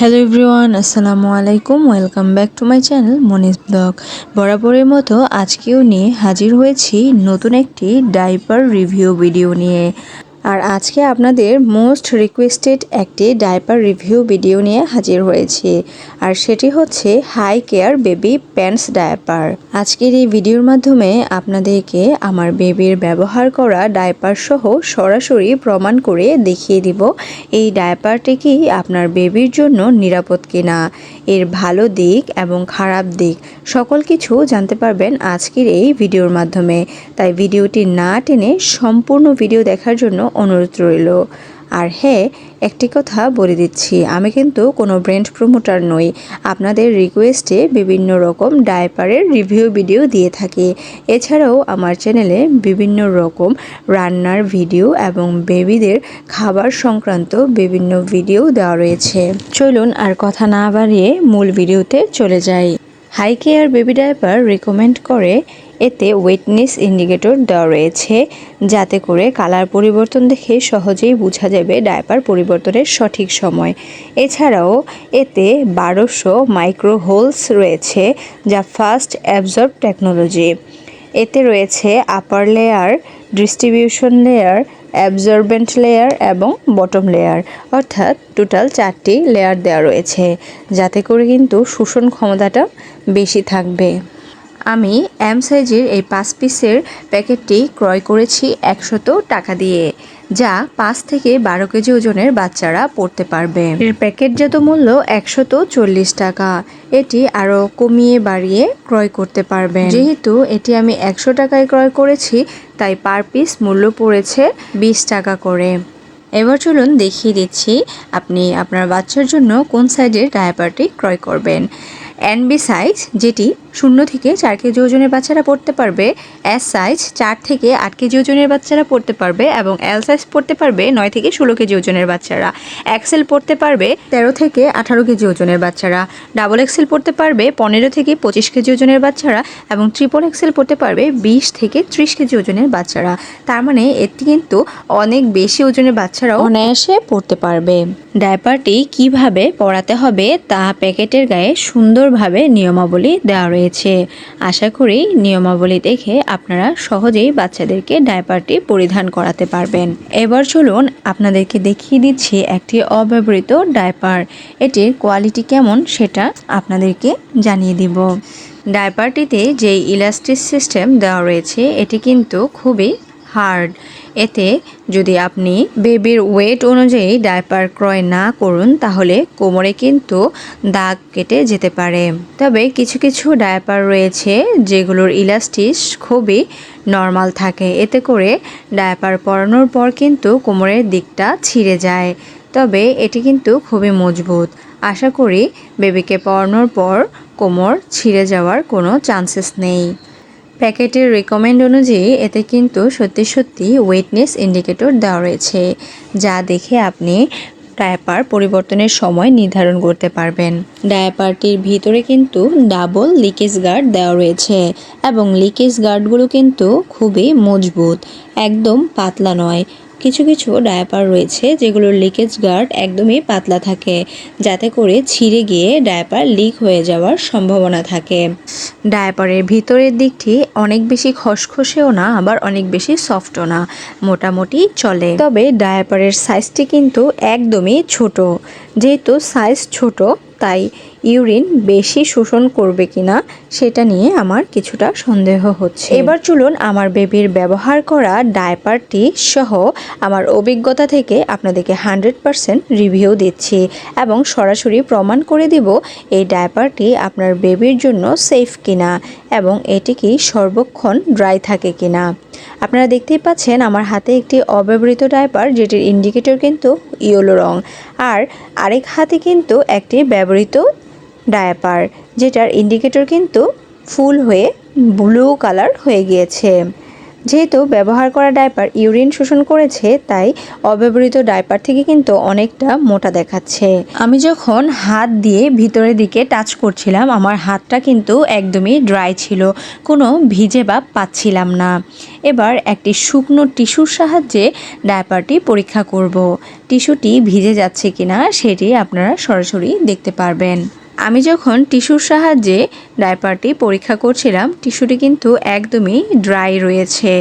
Hello everyone, আসসালামু আলাইকুম। Welcome back to my channel Moni's blog. বরাবরের মতো আজকেও নিয়ে হাজির হয়েছি নতুন একটি ডাইপার রিভিউ ভিডিও নিয়ে। আর আজকে আপনাদের মোস্ট রিকোয়েস্টেড একটি ডাইপার রিভিউ ভিডিও নিয়ে হাজির হয়েছি, আর সেটি হচ্ছে high care baby pants diaper. আজকের এই ভিডিওর মাধ্যমে আপনাদেরকে আমার বেবির ব্যবহার করা ডাইপার সহ সরাসরি প্রমাণ করে দেখিয়ে দিব এই ডাইপারটি কি আপনার বেবির জন্য নিরাপদ কিনা, এর ভালো দিক এবং খারাপ দিক সকল কিছু জানতে পারবেন আজকের এই ভিডিওর মাধ্যমে। তাই ভিডিওটি না টেনে সম্পূর্ণ ভিডিও দেখার জন্য অনুরোধ রইল। আর হ্যাঁ, একটি কথা বলে দিচ্ছি, আমি কিন্তু কোনো ব্র্যান্ড প্রমোটার নই। আপনাদের রিকোয়েস্টে বিভিন্ন রকম ডাইপারের রিভিউ ভিডিও দিয়ে থাকি। এছাড়াও আমার চ্যানেলে বিভিন্ন রকম রান্নার ভিডিও এবং বেবিদের খাবার সংক্রান্ত বিভিন্ন ভিডিও দেওয়া রয়েছে। চলুন আর কথা না বাড়িয়ে মূল ভিডিওতে চলে যাই। High care baby diaper recommend করে এতে ওয়েটনেস ইন্ডিকেটর দেওয়া রয়েছে, যাতে করে কালার পরিবর্তন দেখে সহজেই বোঝা যাবে ডাইপার পরিবর্তনের সঠিক সময়। এছাড়াও এতে 1200 মাইক্রো হোলস রয়েছে, যা ফাস্ট অ্যাবজর্ব টেকনোলজি। এতে রয়েছে আপার layer, distribution layer, absorbent layer এবং বটম লেয়ার, অর্থাৎ টোটাল 4টি লেয়ার দেওয়া রয়েছে, যাতে করে কিন্তু শোষণ ক্ষমতাটা বেশি থাকবে। আমি এম সাইজের এই 5 পিসের প্যাকেটটি ক্রয় করেছি 100 টাকা দিয়ে, যা 5 থেকে 12 কেজি ওজনের বাচ্চারা পড়তে পারবে। এর প্যাকেটজাত মূল্য 140 টাকা। এটি আরও কমিয়ে বাড়িয়ে ক্রয় করতে পারবেন। যেহেতু এটি আমি 100 টাকায় ক্রয় করেছি, তাই পার পিস মূল্য পড়েছে 20 টাকা করে। এবার চলুন দেখিয়ে দিচ্ছি আপনি আপনার বাচ্চার জন্য কোন সাইজের ডায়াপারটি ক্রয় করবেন। এনবি সাইজ, যেটি 0 থেকে 4 কেজি ওজনের বাচ্চারা পড়তে পারবে। এস সাইজ 4 থেকে 8 কেজি ওজনের বাচ্চারা পড়তে পারবে এবং এল সাইজ পড়তে পারবে 9 থেকে 16 কেজি ওজনের বাচ্চারা। এক্সেল পড়তে পারবে 13 থেকে 18 কেজি ওজনের বাচ্চারা। ডাবল এক্সেল পড়তে পারবে 15 থেকে 25 কেজি ওজনের বাচ্চারা এবং ট্রিপল এক্সেল পড়তে পারবে 20 থেকে 30 কেজি ওজনের বাচ্চারা। তার মানে এটি কিন্তু অনেক বেশি ওজনের বাচ্চারাও অনায়াসে পড়তে পারবে। ডাইপারটি কিভাবে পরাতে হবে তা প্যাকেটের গায়ে সুন্দরভাবে নিয়মাবলী দেওয়া রয়েছে। আশা করি নিয়মাবলী দেখে আপনারা সহজেই বাচ্চাদেরকে ডাইপারটি পরিধান করাতে পারবেন। এবার চলুন আপনাদেরকে দেখিয়ে দিচ্ছি একটি অব্যবহৃত ডাইপার। এটির কোয়ালিটি কেমন সেটা আপনাদেরকে জানিয়ে দিব। ডাইপারটিতে যে ইলাস্টিক সিস্টেম দেওয়া রয়েছে এটি কিন্তু খুবই হার্ড। এতে যদি আপনি বেবির ওয়েট অনুযায়ী ডাইপার ক্রয় না করুন, তাহলে কোমরে কিন্তু দাগ কেটে যেতে পারে। তবে কিছু কিছু ডাইপার রয়েছে যেগুলোর ইলাস্টিক খুবই নর্মাল থাকে, এতে করে ডাইপার পরানোর পর কিন্তু কোমরের দিকটা ছিঁড়ে যায়। তবে এটি কিন্তু খুবই মজবুত। আশা করি বেবিকে পরানোর পর কোমর ছিঁড়ে যাওয়ার কোনো চান্সেস নেই। প্যাকেটের রিকমেন্ড অনুযায়ী এতে কিন্তু সত্যি ওয়েটনেস ইন্ডিকেটর দেওয়া রয়েছে, যা দেখে আপনি ডায়াপার পরিবর্তনের সময় নির্ধারণ করতে পারবেন। ডায়াপারটির ভিতরে কিন্তু ডাবল লিকেজ গার্ড দেওয়া রয়েছে এবং লিকেজ গার্ডগুলো কিন্তু খুবই মজবুত, একদম পাতলা নয়। কিছু কিছু ডায়াপার রয়েছে যেগুলোর লিকেজ গার্ড একদমই পাতলা থাকে, যাতে করে ছিঁড়ে গিয়ে ডায়াপার লিক হয়ে যাওয়ার সম্ভাবনা থাকে। ডায়াপারের ভিতরের দিকটি অনেক বেশি খসখসেও না, আবার অনেক বেশি সফটও না, মোটামুটি চলে। তবে ডায়াপারের সাইজটি কিন্তু একদমই ছোট। যেহেতু সাইজ ছোট, তাই ইউরিন বেশি শোষণ করবে কিনা সেটা নিয়ে আমার কিছুটা সন্দেহ হচ্ছে। এবার চলুন আমার বেবির ব্যবহার করা ডায়াপারটি সহ আমার অভিজ্ঞতা থেকে আপনাদেরকে 100% রিভিউ দিচ্ছি এবং সরাসরি প্রমাণ করে দিব এই ডায়াপারটি আপনার বেবির জন্য সেফ কিনা এবং এটি কি সর্বক্ষণ ড্রাই থাকে কিনা। আপনারা দেখতেই পাচ্ছেন আমার হাতে একটি অব্যবহৃত ডায়াপার, যেটির ইন্ডিকেটর কিন্তু ইয়েলো রং, আর আরেক হাতে কিন্তু একটি ব্যবহৃত ডায়াপার, যেটার ইন্ডিকেটর কিন্তু ফুল হয়ে ব্লু কালার হয়ে গিয়েছে। যেহেতু ব্যবহার করা ডাইপার ইউরিন শোষণ করেছে, তাই অব্যবহৃত ডাইপার থেকে কিন্তু অনেকটা মোটা দেখাচ্ছে। আমি যখন হাত দিয়ে ভিতরের দিকে টাচ করছিলাম, আমার হাতটা কিন্তু একদমই ড্রাই ছিল, কোনো ভিজে ভাব পাচ্ছিলাম না। এবার একটি শুকনো টিস্যুর সাহায্যে ডাইপারটি পরীক্ষা করব। টিস্যুটি ভিজে যাচ্ছে কিনা সেটি আপনারা সরাসরি দেখতে পারবেন। আমি যখন টিস্যুর সাহায্যে ডাইপারটি পরীক্ষা করছিলাম, টিস্যুটি কিন্তু একদমই ড্রাই রয়েছে,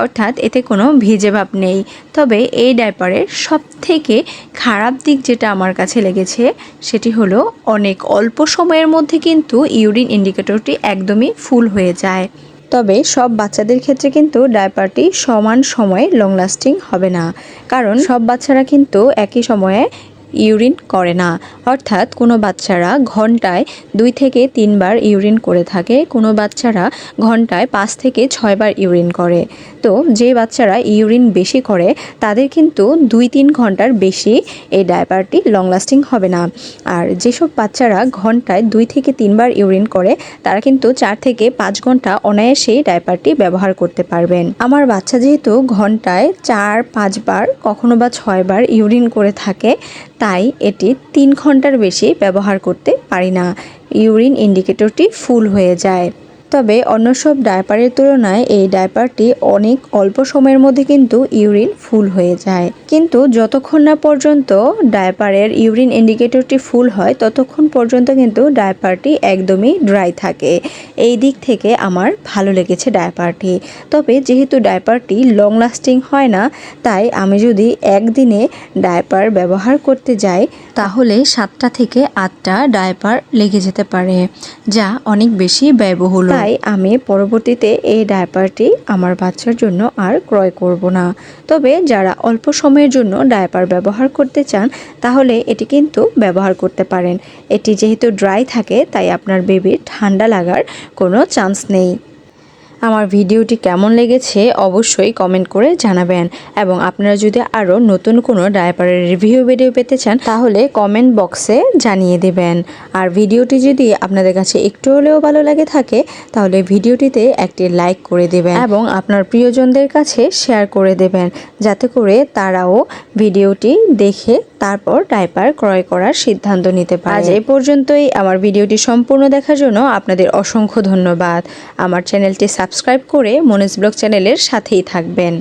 অর্থাৎ এতে কোনো ভিজে ভাব নেই। তবে এই ডাইপারের সবথেকে খারাপ দিক যেটা আমার কাছে লেগেছে সেটি হলো অনেক অল্প সময়ের মধ্যে কিন্তু ইউরিন ইন্ডিকেটরটি একদমই ফুল হয়ে যায়। তবে সব বাচ্চাদের ক্ষেত্রে কিন্তু ডাইপারটি সমান সময়ে লং লাস্টিং হবে না, কারণ সব বাচ্চারা কিন্তু একই সময়ে ইউরিন করে না। অর্থাৎ কোনো বাচ্চারা ঘন্টায় 2 থেকে 3 বার ইউরিন করে থাকে, কোনো বাচ্চারা ঘন্টায় 5 থেকে 6 বার ইউরিন করে। তো যে বাচ্চারা ইউরিন বেশি করে তাদের কিন্তু 2-3 ঘন্টার বেশি এই ডাইপারটি লং লাস্টিং হবে না। আর যেসব বাচ্চারা ঘন্টায় 2 থেকে 3 বার ইউরিন করে তারা কিন্তু 4 থেকে 5 ঘন্টা অনায়াসেই ডাইপারটি ব্যবহার করতে পারবেন। আমার বাচ্চা যেহেতু ঘন্টায় 4-5 বার কখনো বা 6 বার ইউরিন করে থাকে, তাই এটি 3 ঘন্টার বেশি ব্যবহার করতে পারি না, ইউরিন ইন্ডিকেটরটি ফুল হয়ে যায়। তবে অন্য সব ডাইপারের তুলনায় এই ডাইপারটি অনেক অল্প সময়ের মধ্যে কিন্তু ইউরিন ফুল হয়ে যায়। কিন্তু যতক্ষণ না পর্যন্ত ডাইপারের ইউরিন ইন্ডিকেটরটি ফুল হয় ততক্ষণ পর্যন্ত কিন্তু ডাইপারটি একদমই ড্রাই থাকে। এই দিক থেকে আমার ভালো লেগেছে ডাইপারটি। তবে যেহেতু ডাইপারটি লং লাস্টিং হয় না, তাই আমি যদি একদিনে ডাইপার ব্যবহার করতে যাই তাহলে 7টা থেকে 8টা ডাইপার লেগে যেতে পারে, যা অনেক বেশি ব্যয়বহুল। তাই আমি পরবর্তীতে এই ডাইপারটি আমার বাচ্চার জন্য আর ক্রয় করব না। তবে যারা অল্প সময়ের জন্য ডাইপার ব্যবহার করতে চান তাহলে এটি কিন্তু ব্যবহার করতে পারেন। এটি যেহেতু ড্রাই থাকে তাই আপনার বেবির ঠান্ডা লাগার কোনো চান্স নেই। আমার ভিডিওটি কেমন লেগেছে অবশ্যই কমেন্ট করে জানাবেন, এবং আপনারা যদি আরও নতুন কোনো ডাইপারের রিভিউ ভিডিও পেতে চান তাহলে কমেন্ট বক্সে জানিয়ে দেবেন। আর ভিডিওটি যদি আপনাদের কাছে একটু হলেও ভালো লাগে থাকে তাহলে ভিডিওটিতে একটি লাইক করে দেবেন এবং আপনার প্রিয়জনদের কাছে শেয়ার করে দেবেন, যাতে করে তারাও ভিডিওটি দেখে তারপর ডাইপার ক্রয় করার সিদ্ধান্ত নিতে পারে। আজ এই পর্যন্তই। আমার ভিডিওটি সম্পূর্ণ দেখার জন্য আপনাদের অসংখ্য ধন্যবাদ। আমার চ্যানেলটি সাবস্ক্রাইব করে মনিজ ব্লগ চ্যানেলের সাথেই থাকবেন।